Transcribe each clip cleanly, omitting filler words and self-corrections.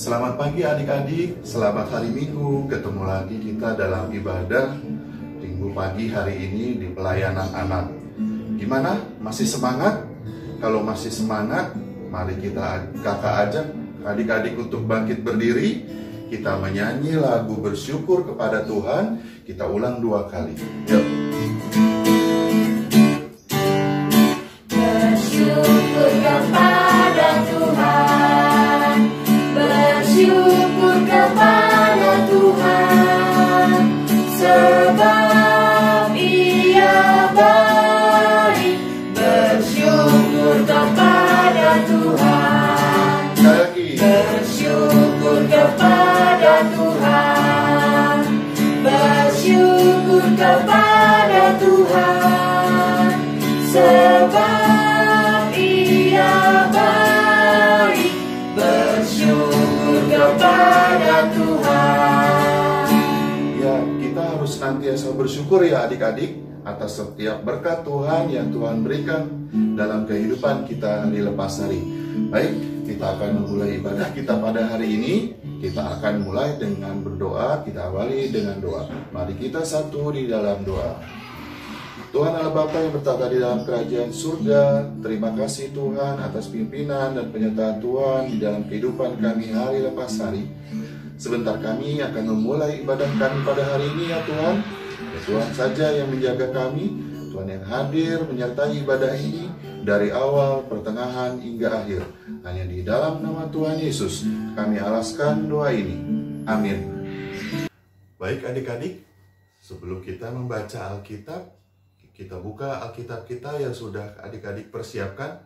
Selamat pagi adik-adik, selamat hari Minggu. Ketemu lagi kita dalam ibadah Minggu pagi hari ini di pelayanan anak. Gimana? Masih semangat? Kalau masih semangat, mari kakak ajak adik-adik untuk bangkit berdiri. Kita menyanyi lagu bersyukur kepada Tuhan. Kita ulang 2 kali. Yuk. Bersyukur kepada Tuhan, bersyukur kepada Tuhan, sebab Ia baik. Bersyukur kepada Tuhan, bersyukur kepada Tuhan, bersyukur kepada Tuhan, sebab Ia baik. Bersyukur kepada Tuhan. Ya, kita harus senantiasa bersyukur ya adik-adik atas setiap berkat Tuhan yang Tuhan berikan dalam kehidupan kita hari lepas hari. Baik, kita akan memulai ibadah kita pada hari ini. Kita akan mulai dengan berdoa. Kita awali dengan doa. Mari kita satu di dalam doa. Tuhan Allah Bapa yang bertata di dalam kerajaan surga, terima kasih Tuhan atas pimpinan dan penyertaan Tuhan di dalam kehidupan kami hari lepas hari. Sebentar kami akan memulai ibadah kami pada hari ini ya Tuhan. Ya Tuhan saja yang menjaga kami, Tuhan yang hadir menyertai ibadah ini dari awal, pertengahan hingga akhir. Hanya di dalam nama Tuhan Yesus kami alaskan doa ini. Amin. Baik adik-adik, sebelum kita membaca Alkitab, kita buka Alkitab kita yang sudah adik-adik persiapkan.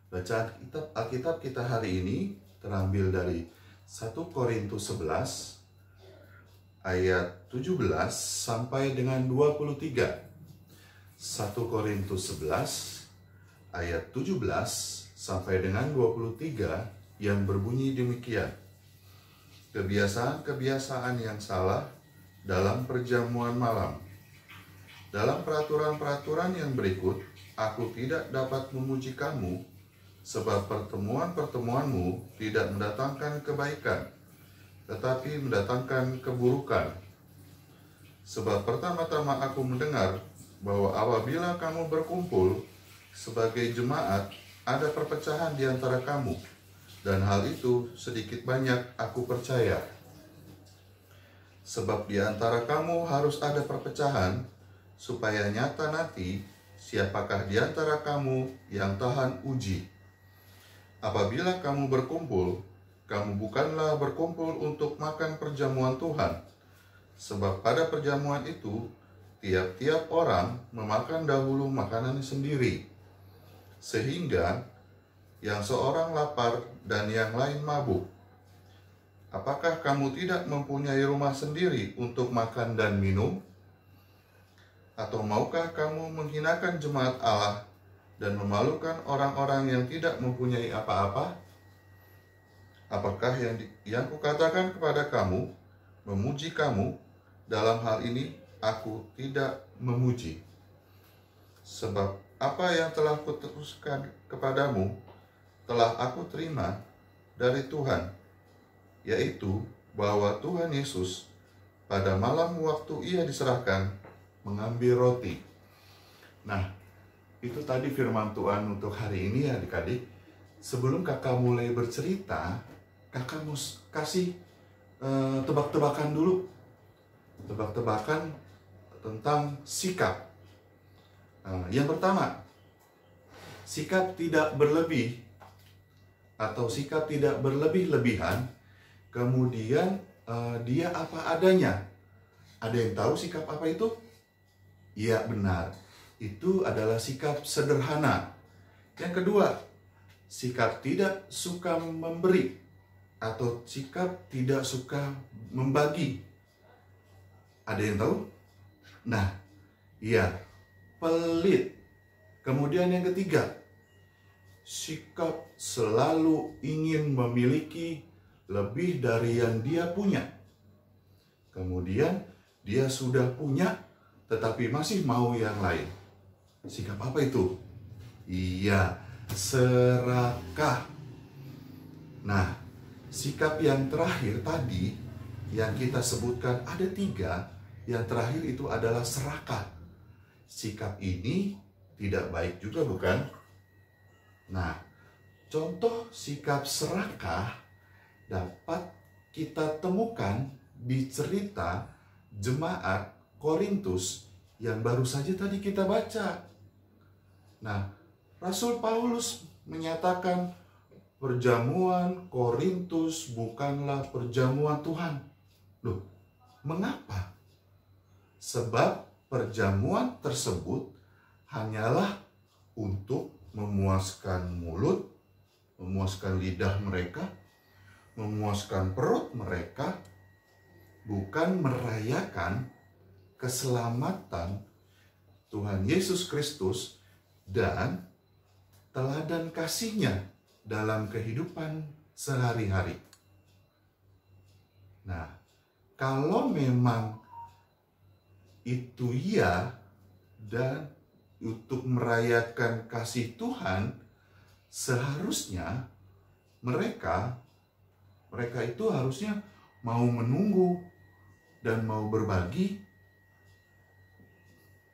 Bacaan Alkitab kita hari ini terambil dari 1 Korintus 11 ayat 17 sampai dengan 23. 1 Korintus 11 ayat 17 sampai dengan 23 yang berbunyi demikian. Kebiasaan-kebiasaan yang salah dalam perjamuan malam. Dalam peraturan-peraturan yang berikut, aku tidak dapat memuji kamu, sebab pertemuan-pertemuanmu tidak mendatangkan kebaikan, tetapi mendatangkan keburukan. Sebab pertama-tama aku mendengar bahwa apabila kamu berkumpul sebagai jemaat, ada perpecahan di antara kamu, dan hal itu sedikit banyak aku percaya. Sebab di antara kamu harus ada perpecahan, supaya nyata nanti siapakah di antara kamu yang tahan uji. Apabila kamu berkumpul, kamu bukanlah berkumpul untuk makan perjamuan Tuhan, sebab pada perjamuan itu tiap-tiap orang memakan dahulu makanan sendiri, sehingga yang seorang lapar dan yang lain mabuk. Apakah kamu tidak mempunyai rumah sendiri untuk makan dan minum? Atau maukah kamu menghinakan jemaat Allah dan memalukan orang-orang yang tidak mempunyai apa-apa? Apakah yang kukatakan kepada kamu, memuji kamu, dalam hal ini aku tidak memuji. Sebab apa yang telah kuteruskan kepadamu, telah aku terima dari Tuhan, yaitu bahwa Tuhan Yesus pada malam waktu Ia diserahkan, mengambil roti. Nah, itu tadi firman Tuhan untuk hari ini ya adik-adik. Sebelum kakak mulai bercerita, kakak mau kasih tebak-tebakan dulu. Tebak-tebakan tentang sikap. Yang pertama, sikap tidak berlebih atau sikap tidak berlebih-lebihan. Kemudian dia apa adanya. Ada yang tahu sikap apa itu? Iya benar, itu adalah sikap sederhana. Yang kedua, sikap tidak suka memberi atau sikap tidak suka membagi. Ada yang tahu? Nah, iya, pelit. Kemudian yang ketiga, sikap selalu ingin memiliki lebih dari yang dia punya. Kemudian dia sudah punya tetapi masih mau yang lain. Sikap apa itu? Iya, serakah. Nah, Sikap yang terakhir tadi, yang kita sebutkan ada 3, yang terakhir itu adalah serakah. Sikap ini tidak baik juga, bukan? Nah, contoh sikap serakah dapat kita temukan di cerita jemaat Korintus yang baru saja tadi kita baca. Nah, Rasul Paulus menyatakan perjamuan Korintus bukanlah perjamuan Tuhan. Loh, mengapa? Sebab perjamuan tersebut hanyalah untuk memuaskan mulut, memuaskan lidah mereka, memuaskan perut mereka, bukan merayakan keselamatan Tuhan Yesus Kristus dan teladan kasih-Nya dalam kehidupan sehari-hari. Nah, kalau memang itu ya, dan untuk merayakan kasih Tuhan, seharusnya mereka itu harusnya mau menunggu dan mau berbagi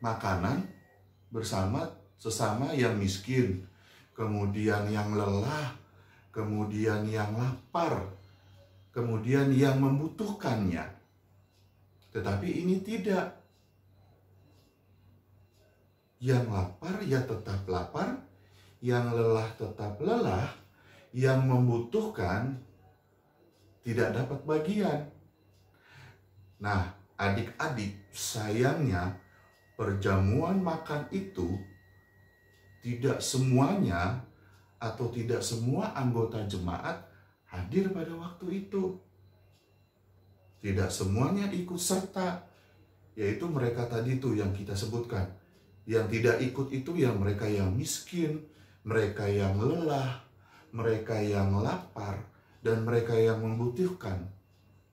makanan bersama sesama yang miskin, kemudian yang lelah, kemudian yang lapar, kemudian yang membutuhkannya. Tetapi ini tidak. Yang lapar ya tetap lapar, yang lelah tetap lelah, yang membutuhkan tidak dapat bagian. Nah, adik-adik, sayangnya perjamuan makan itu tidak semuanya atau tidak semua anggota jemaat hadir pada waktu itu. Tidak semuanya ikut serta, yaitu mereka tadi tuh yang kita sebutkan. Yang tidak ikut itu ya mereka yang miskin, mereka yang lelah, mereka yang lapar, dan mereka yang membutuhkan.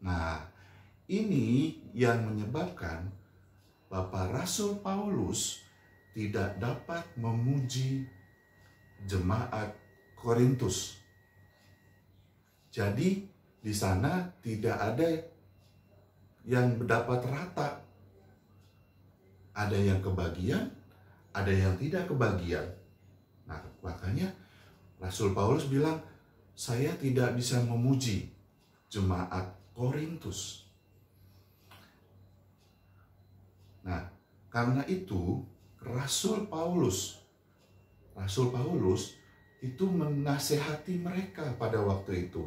Nah, ini yang menyebabkan Bapak Rasul Paulus tidak dapat memuji jemaat Korintus. Jadi di sana tidak ada yang dapat rata. Ada yang kebagian, ada yang tidak kebagian. Nah, makanya Rasul Paulus bilang, saya tidak bisa memuji jemaat Korintus. Nah, karena itu Rasul Paulus itu menasehati mereka pada waktu itu.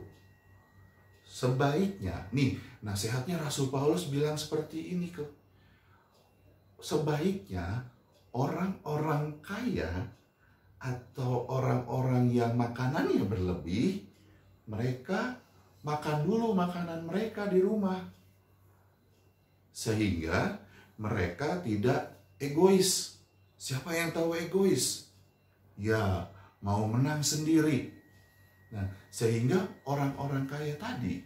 Sebaiknya, nih nasihatnya Rasul Paulus bilang seperti ini ke. Sebaiknya orang-orang kaya atau orang-orang yang makanannya berlebih, mereka makan dulu makanan mereka di rumah. Sehingga mereka tidak egois. Siapa yang tahu egois? Ya, mau menang sendiri. Nah, sehingga orang-orang kaya tadi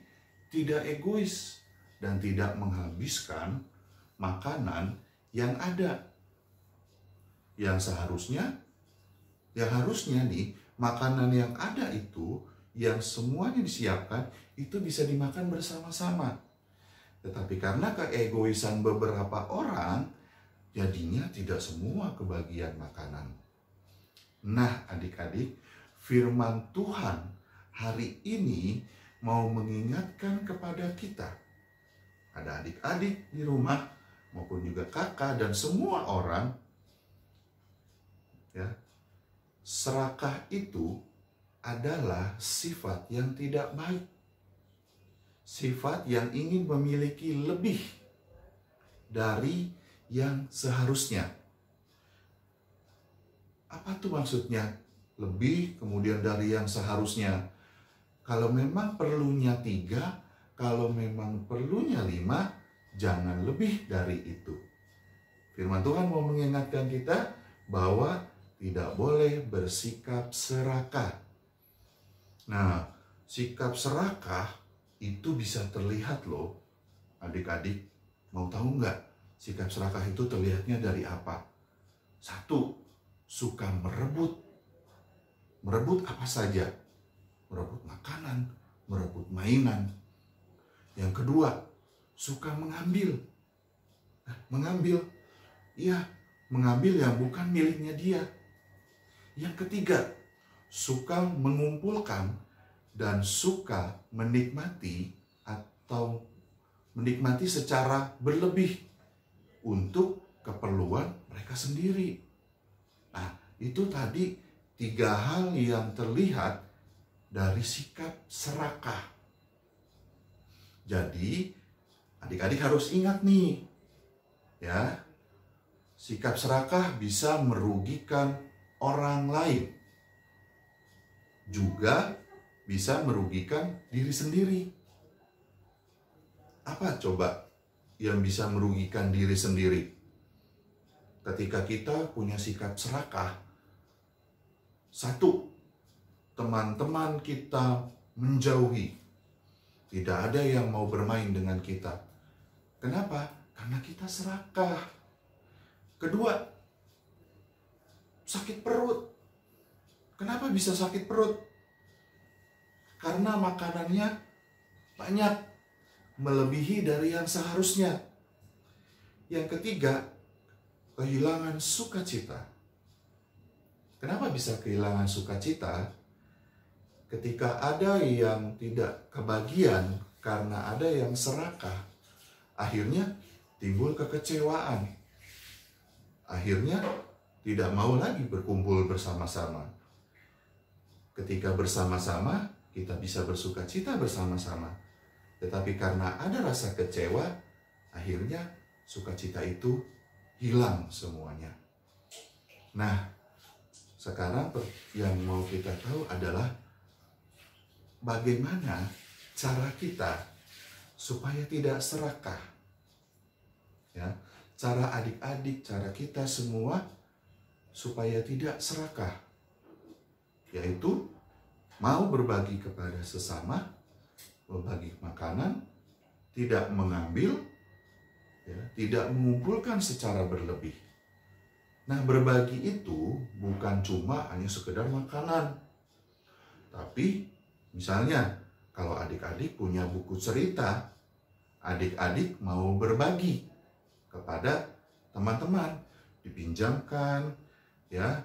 tidak egois dan tidak menghabiskan makanan yang ada. Yang harusnya nih, makanan yang ada itu, yang semuanya disiapkan, itu bisa dimakan bersama-sama. Tetapi karena keegoisan beberapa orang, jadinya tidak semua kebagian makanan. Nah, adik-adik, firman Tuhan hari ini mau mengingatkan kepada kita, ada adik-adik di rumah, maupun juga kakak dan semua orang, ya, serakah itu adalah sifat yang tidak baik. Sifat yang ingin memiliki lebih dari yang seharusnya. Apa tuh maksudnya? Lebih kemudian dari yang seharusnya. Kalau memang perlunya 3, kalau memang perlunya 5, jangan lebih dari itu. Firman Tuhan mau mengingatkan kita bahwa tidak boleh bersikap serakah. Nah, sikap serakah itu bisa terlihat loh, adik-adik. Mau tahu nggak sikap serakah itu terlihatnya dari apa? 1, suka merebut. Merebut apa saja? Merebut makanan, merebut mainan. Yang kedua, suka mengambil. Mengambil yang bukan miliknya dia. Yang ketiga, suka mengumpulkan dan suka menikmati atau menikmati secara berlebih untuk keperluan mereka sendiri. Nah, itu tadi 3 hal yang terlihat dari sikap serakah. Jadi, adik-adik harus ingat nih, ya, sikap serakah bisa merugikan orang lain, juga bisa merugikan diri sendiri. Apa coba yang bisa merugikan diri sendiri? Ketika kita punya sikap serakah, 1, teman-teman kita menjauhi. Tidak ada yang mau bermain dengan kita. Kenapa? Karena kita serakah. Kedua, sakit perut. Kenapa bisa sakit perut? Karena makanannya banyak, melebihi dari yang seharusnya. Yang ketiga, kehilangan sukacita. Kenapa bisa kehilangan sukacita? Ketika ada yang tidak kebagian karena ada yang serakah, akhirnya timbul kekecewaan. Akhirnya tidak mau lagi berkumpul bersama-sama. Ketika bersama-sama, kita bisa bersukacita bersama-sama. Tetapi karena ada rasa kecewa, akhirnya sukacita itu hilang semuanya. Nah, sekarang yang mau kita tahu adalah bagaimana cara kita supaya tidak serakah. Ya, cara adik-adik, cara kita semua supaya tidak serakah, yaitu mau berbagi kepada sesama, berbagi makanan, tidak mengambil, ya, tidak mengumpulkan secara berlebih. Nah, berbagi itu bukan cuma hanya sekedar makanan, tapi misalnya kalau adik-adik punya buku cerita, adik-adik mau berbagi kepada teman-teman, dipinjamkan, ya,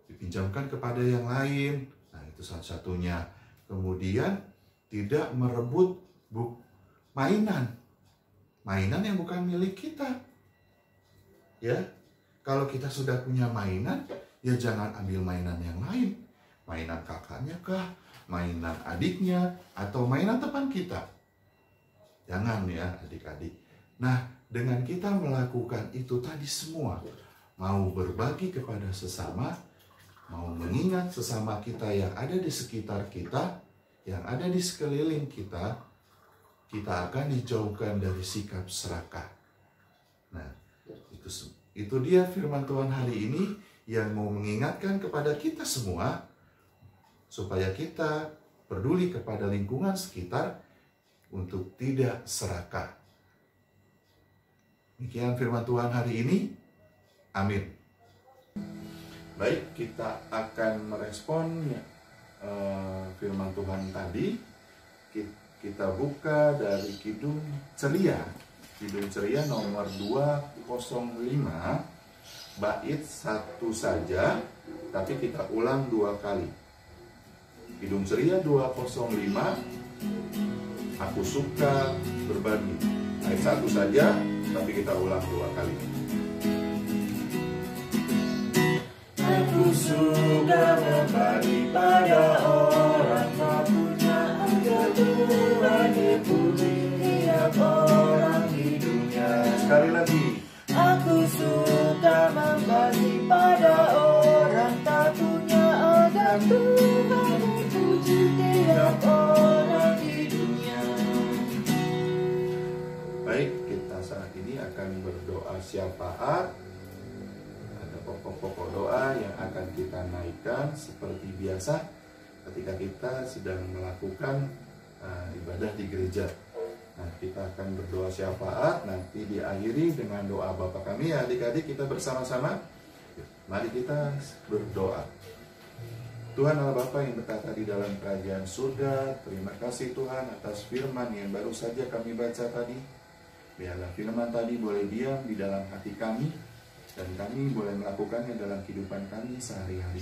dipinjamkan kepada yang lain. Nah, itu salah satunya. Kemudian tidak merebut mainan yang bukan milik kita. Ya, kalau kita sudah punya mainan, ya jangan ambil mainan yang lain. Mainan kakaknya kah, mainan adiknya, atau mainan teman kita. Jangan ya adik-adik. Nah, dengan kita melakukan itu tadi semua, mau berbagi kepada sesama, mau mengingat sesama kita yang ada di sekitar kita, yang ada di sekeliling kita, kita akan dijauhkan dari sikap serakah. Nah, itu dia firman Tuhan hari ini yang mau mengingatkan kepada kita semua, supaya kita peduli kepada lingkungan sekitar untuk tidak serakah. Demikian firman Tuhan hari ini. Amin. Baik, kita akan merespon firman Tuhan tadi. Kita buka dari Kidung Ceria. Kidung Ceria nomor 205, bait 1 saja, tapi kita ulang 2 kali. Kidung Ceria 205, aku suka berbagi. Ayat 1 saja, tapi kita ulang 2 kali. Aku suka berbagi pada orang tak punya, agar Tuhan dipuji tiap orang di dunia. Sekali lagi. Aku suka membagi pada orang tak punya, agar Tuhan dipuji tiap orang di dunia. Baik, kita saat ini akan berdoa syafaat. Ada pokok-pokok doa yang akan kita naikkan seperti biasa ketika kita sedang melakukan ibadah di gereja. Nah, kita akan berdoa syafaat, nanti diakhiri dengan doa Bapa kami. Ya, adik-adik, kita bersama-sama. Mari kita berdoa. Tuhan Allah Bapa yang berkata di dalam kerajaan surga, terima kasih Tuhan atas firman yang baru saja kami baca tadi. Biarlah firman tadi boleh diam di dalam hati kami, dan kami boleh melakukannya dalam kehidupan kami sehari-hari.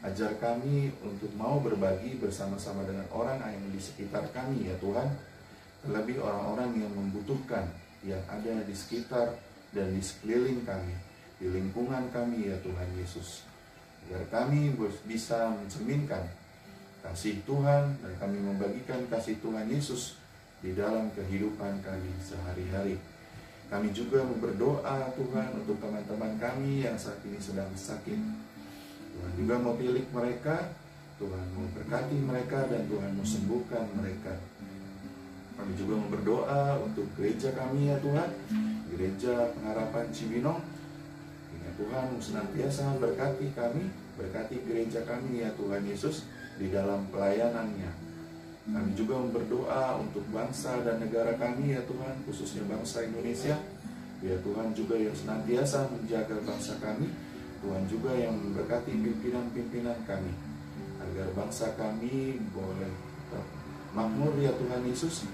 Ajar kami untuk mau berbagi bersama-sama dengan orang yang di sekitar kami ya Tuhan, terlebih orang-orang yang membutuhkan, yang ada di sekitar dan di sekeliling kami, di lingkungan kami ya Tuhan Yesus. Agar kami bisa mencerminkan kasih Tuhan dan kami membagikan kasih Tuhan Yesus di dalam kehidupan kami sehari-hari. Kami juga berdoa Tuhan untuk teman-teman kami yang saat ini sedang sakit. Tuhan juga mau pilih mereka, Tuhan mau berkati mereka, dan Tuhan mau sembuhkan mereka. Kami juga mau berdoa untuk gereja kami ya Tuhan, Gereja Pengharapan Cibinong. Tuhan senantiasa berkati kami, berkati gereja kami ya Tuhan Yesus di dalam pelayanannya. Kami juga berdoa untuk bangsa dan negara kami ya Tuhan, khususnya bangsa Indonesia. Biar Tuhan juga yang senantiasa menjaga bangsa kami, Tuhan juga yang memberkati pimpinan-pimpinan kami, agar bangsa kami boleh makmur ya Tuhan Yesus.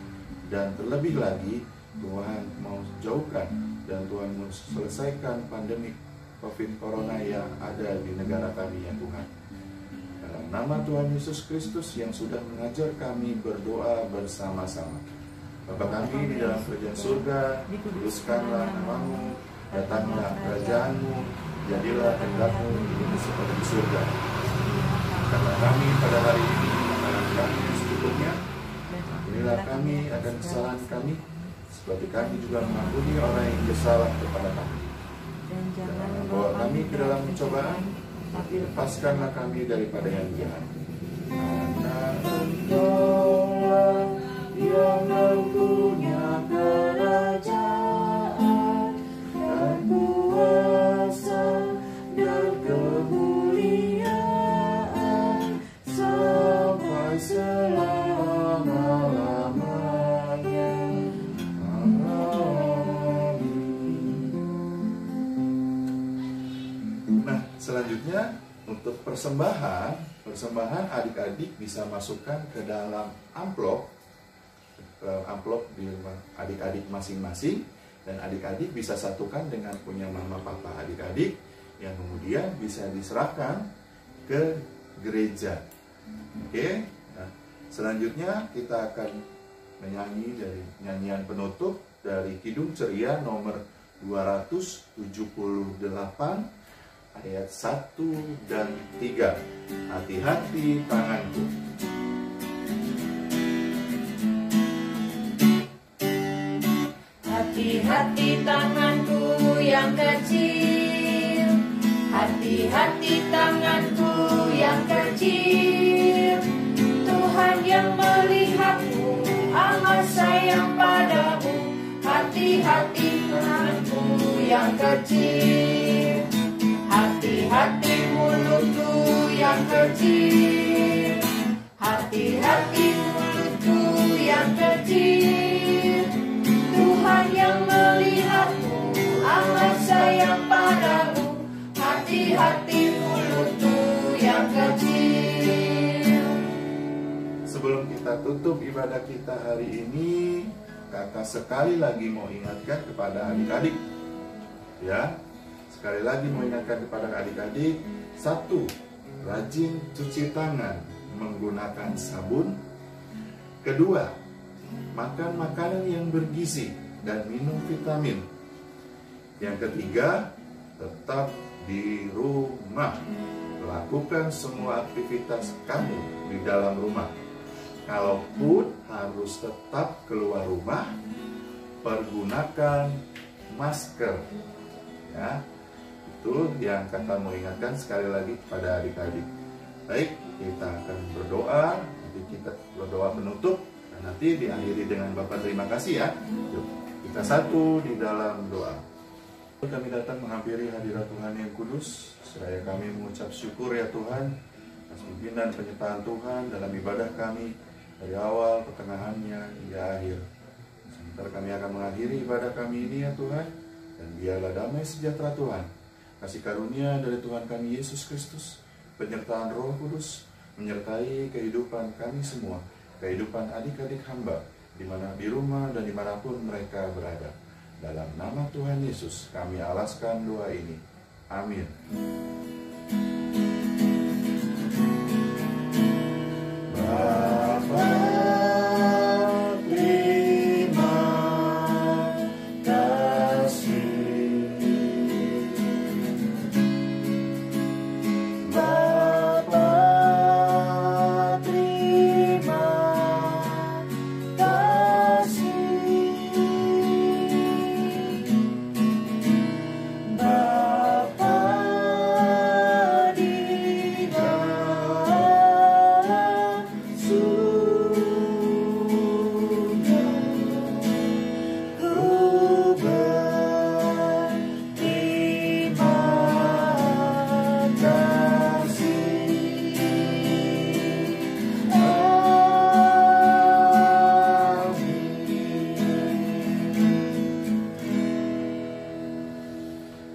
Dan terlebih lagi Tuhan mau jauhkan dan Tuhan mau selesaikan pandemi COVID Corona yang ada di negara kami ya Tuhan. Dalam nama Tuhan Yesus Kristus yang sudah mengajar kami berdoa bersama-sama. Bapa kami di dalam kerajaan surga, dikuduskanlah namamu, datanglah kerajaanmu, jadilah kehendakmu seperti di surga. Karena kami pada hari ini makanan kami secukupnya, ampunilah kami akan kesalahan kami, seperti kami juga mengampuni orang yang bersalah kepada kami. Jangan membawa kami ke dalam pencobaan, tapi lepaskanlah kami daripada yang jahat. Karena Engkaulah yang mempunyai kerajaan dan kuasa dan kemuliaan sampai selama-lamanya. Selanjutnya untuk persembahan adik-adik bisa masukkan ke dalam amplop di rumah adik-adik masing-masing, dan adik-adik bisa satukan dengan punya mama papa adik-adik yang kemudian bisa diserahkan ke gereja. Oke, nah, selanjutnya kita akan menyanyi dari nyanyian penutup dari Kidung Ceria nomor 278 ayat 1 dan 3. Hati-hati tanganku. Hati-hati tanganku yang kecil, hati-hati tanganku yang kecil. Tuhan yang melihatmu amat sayang padamu. Hati-hati tanganku yang kecil, hati-hati mulutku yang kecil, hati-hati mulutku yang kecil. Tuhan yang melihatmu amat sayang padamu. Hati-hati mulutku yang kecil. Sebelum kita tutup ibadah kita hari ini, kakak sekali lagi mau ingatkan kepada adik-adik, ya. Sekali lagi mau ingatkan kepada adik-adik, 1. Rajin cuci tangan menggunakan sabun. 2. Makan makanan yang bergizi dan minum vitamin. Yang 3. Tetap di rumah. Lakukan semua aktivitas kamu di dalam rumah. Kalaupun harus tetap keluar rumah, pergunakan masker. Ya. Itu yang kakak mau ingatkan sekali lagi kepada adik-adik. Baik, kita akan berdoa. Nanti kita berdoa penutup, dan nanti diakhiri dengan Bapak terima kasih ya. Yuk, kita satu di dalam doa. Kami datang menghampiri hadirat Tuhan yang kudus. Seraya kami mengucap syukur ya Tuhan atas pimpinan penyertaan Tuhan dalam ibadah kami dari awal, pertengahannya hingga akhir. Sebentar kami akan mengakhiri ibadah kami ini ya Tuhan, dan biarlah damai sejahtera Tuhan, kasih karunia dari Tuhan kami Yesus Kristus, penyertaan Roh Kudus menyertai kehidupan kami semua, kehidupan adik-adik hamba, di rumah dan dimanapun mereka berada. Dalam nama Tuhan Yesus kami alaskan doa ini. Amin.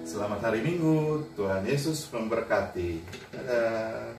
Selamat hari Minggu, Tuhan Yesus memberkati. Dadah.